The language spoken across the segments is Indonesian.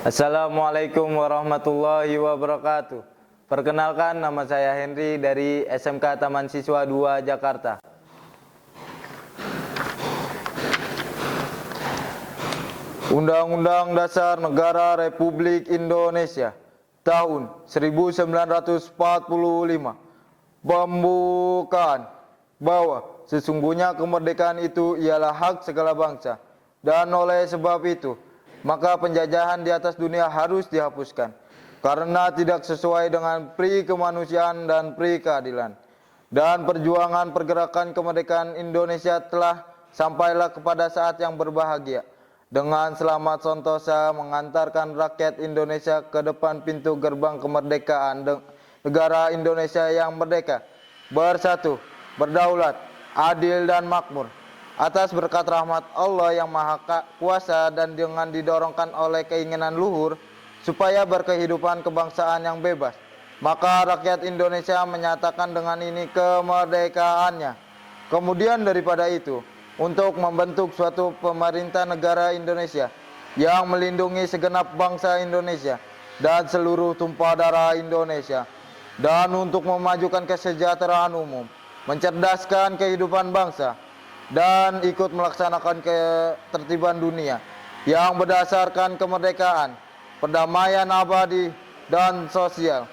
Assalamualaikum warahmatullahi wabarakatuh. Perkenalkan, nama saya Henry dari SMK Taman Siswa 2 Jakarta. Undang-Undang Dasar Negara Republik Indonesia tahun 1945 pembukaan bahwa sesungguhnya kemerdekaan itu ialah hak segala bangsa, dan oleh sebab itu maka penjajahan di atas dunia harus dihapuskan karena tidak sesuai dengan pri kemanusiaan dan pri keadilan. Dan perjuangan pergerakan kemerdekaan Indonesia telah sampailah kepada saat yang berbahagia, dengan selamat sentosa mengantarkan rakyat Indonesia ke depan pintu gerbang kemerdekaan negara Indonesia yang merdeka, bersatu, berdaulat, adil dan makmur, atas berkat rahmat Allah yang Maha Kuasa dan dengan didorongkan oleh keinginan luhur supaya berkehidupan kebangsaan yang bebas. Maka rakyat Indonesia menyatakan dengan ini kemerdekaannya. Kemudian daripada itu, untuk membentuk suatu pemerintah negara Indonesia yang melindungi segenap bangsa Indonesia dan seluruh tumpah darah Indonesia, dan untuk memajukan kesejahteraan umum, mencerdaskan kehidupan bangsa, dan ikut melaksanakan ketertiban dunia yang berdasarkan kemerdekaan, perdamaian abadi dan sosial.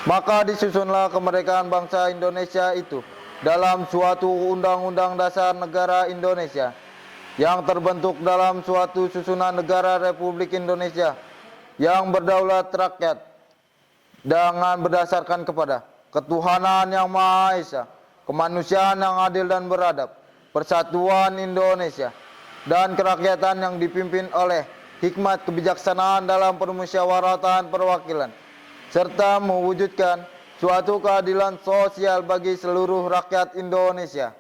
Maka disusunlah kemerdekaan bangsa Indonesia itu dalam suatu undang-undang dasar negara Indonesia yang terbentuk dalam suatu susunan negara Republik Indonesia yang berdaulat rakyat dengan berdasarkan kepada ketuhanan yang Maha Esa, kemanusiaan yang adil dan beradab, persatuan Indonesia, dan kerakyatan yang dipimpin oleh hikmat kebijaksanaan dalam permusyawaratan perwakilan, serta mewujudkan suatu keadilan sosial bagi seluruh rakyat Indonesia.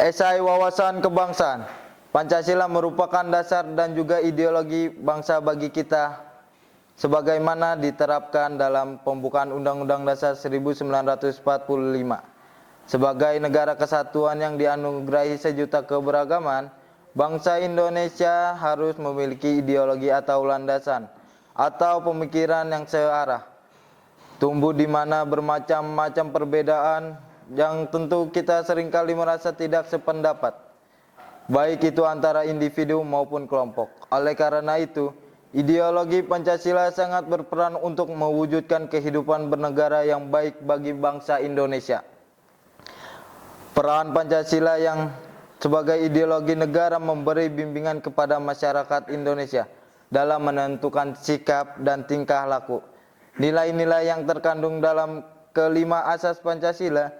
Esai wawasan kebangsaan. Pancasila merupakan dasar dan juga ideologi bangsa bagi kita, sebagaimana diterapkan dalam pembukaan Undang-Undang Dasar 1945. Sebagai negara kesatuan yang dianugerahi sejuta keberagaman, bangsa Indonesia harus memiliki ideologi atau landasan atau pemikiran yang searah. Tumbuh di mana bermacam-macam perbedaan yang tentu kita seringkali merasa tidak sependapat, baik itu antara individu maupun kelompok. Oleh karena itu, ideologi Pancasila sangat berperan untuk mewujudkan kehidupan bernegara yang baik bagi bangsa Indonesia. Peran Pancasila yang sebagai ideologi negara memberi bimbingan kepada masyarakat Indonesia dalam menentukan sikap dan tingkah laku. Nilai-nilai yang terkandung dalam kelima asas Pancasila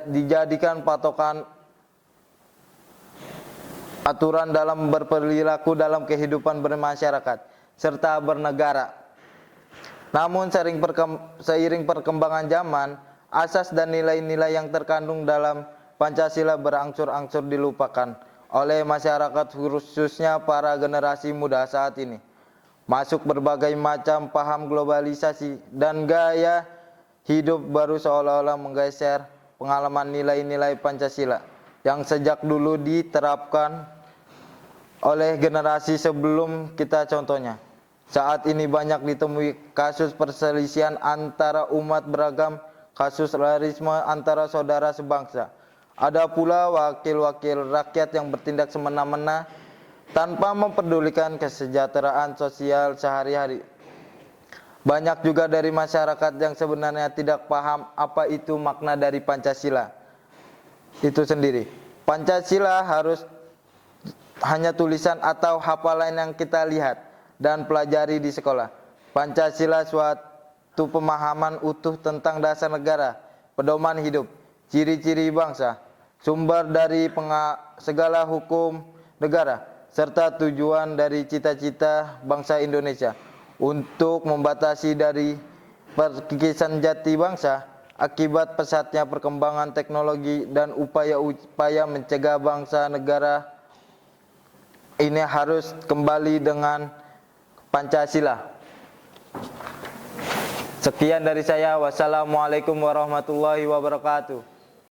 dijadikan patokan aturan dalam berperilaku dalam kehidupan bermasyarakat serta bernegara. Namun seiring perkembangan zaman, asas dan nilai-nilai yang terkandung dalam Pancasila berangsur-angsur dilupakan oleh masyarakat, khususnya para generasi muda saat ini. Masuk berbagai macam paham globalisasi dan gaya hidup baru seolah-olah menggeser pengalaman nilai-nilai Pancasila yang sejak dulu diterapkan oleh generasi sebelum kita. Contohnya, saat ini banyak ditemui kasus perselisihan antara umat beragam, kasus terorisme antara saudara sebangsa. Ada pula wakil-wakil rakyat yang bertindak semena-mena tanpa memperdulikan kesejahteraan sosial sehari-hari. Banyak juga dari masyarakat yang sebenarnya tidak paham apa itu makna dari Pancasila itu sendiri. Pancasila harus hanya tulisan atau hafalan yang kita lihat dan pelajari di sekolah. Pancasila suatu pemahaman utuh tentang dasar negara, pedoman hidup, ciri-ciri bangsa, sumber dari segala hukum negara, serta tujuan dari cita-cita bangsa Indonesia untuk membatasi dari perkikisan jati bangsa akibat pesatnya perkembangan teknologi dan upaya-upaya mencegah bangsa negara ini harus kembali dengan Pancasila. Sekian dari saya. Wassalamualaikum warahmatullahi wabarakatuh.